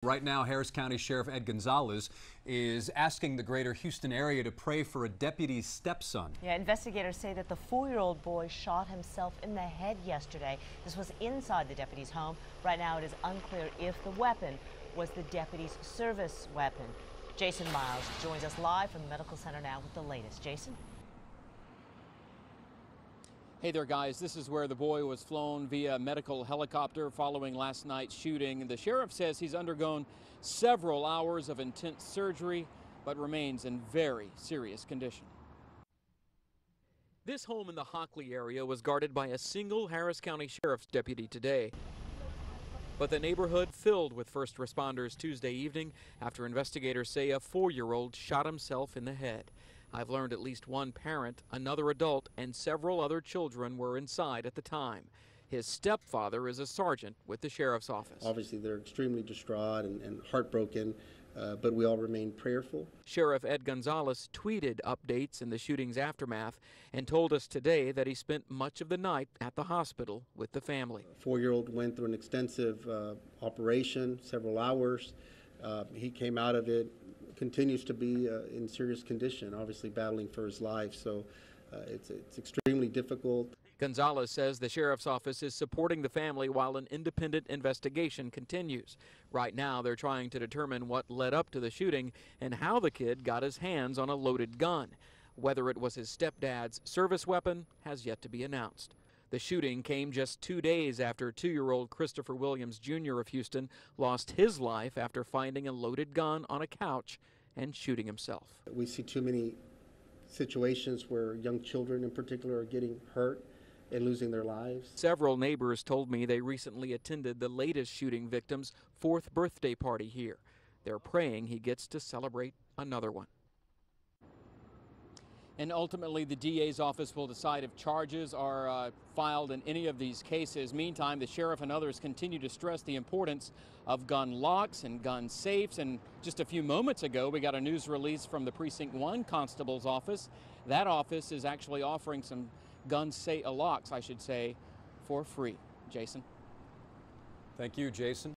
Right now, Harris County Sheriff Ed Gonzalez is asking the greater Houston area to pray for a deputy's stepson. Yeah, investigators say that the 4-year-old boy shot himself in the head yesterday. This was inside the deputy's home. Right now, it is unclear if the weapon was the deputy's service weapon. Jason Miles joins us live from the medical center now with the latest. Jason? Hey there, guys. This is where the boy was flown via medical helicopter following last night's shooting. The sheriff says he's undergone several hours of intense surgery, but remains in very serious condition. This home in the Hockley area was guarded by a single Harris County Sheriff's deputy today. But the neighborhood filled with first responders Tuesday evening after investigators say a 4-year-old shot himself in the head. I've learned at least one parent, another adult, and several other children were inside at the time. His stepfather is a sergeant with the sheriff's office. Obviously, they're extremely distraught and heartbroken, but we all remain prayerful. Sheriff Ed Gonzalez tweeted updates in the shooting's aftermath and told us today that he spent much of the night at the hospital with the family. A 4-year-old went through an extensive operation, several hours. He came out of it, continues to be in serious condition, obviously battling for his life. So it's extremely difficult. Gonzalez says the sheriff's office is supporting the family while an independent investigation continues. Right now, they're trying to determine what led up to the shooting and how the kid got his hands on a loaded gun. Whether it was his stepdad's service weapon has yet to be announced. The shooting came just 2 days after 2-year-old Christopher Williams Jr. of Houston lost his life after finding a loaded gun on a couch and shooting himself. We see too many situations where young children in particular are getting hurt and losing their lives. Several neighbors told me they recently attended the latest shooting victim's 4th birthday party here. They're praying he gets to celebrate another one. And ultimately, the DA's office will decide if charges are filed in any of these cases. Meantime, the sheriff and others continue to stress the importance of gun locks and gun safes. And just a few moments ago, we got a news release from the Precinct 1 Constable's office. That office is actually offering some gun locks, I should say, for free. Jason? Thank you, Jason.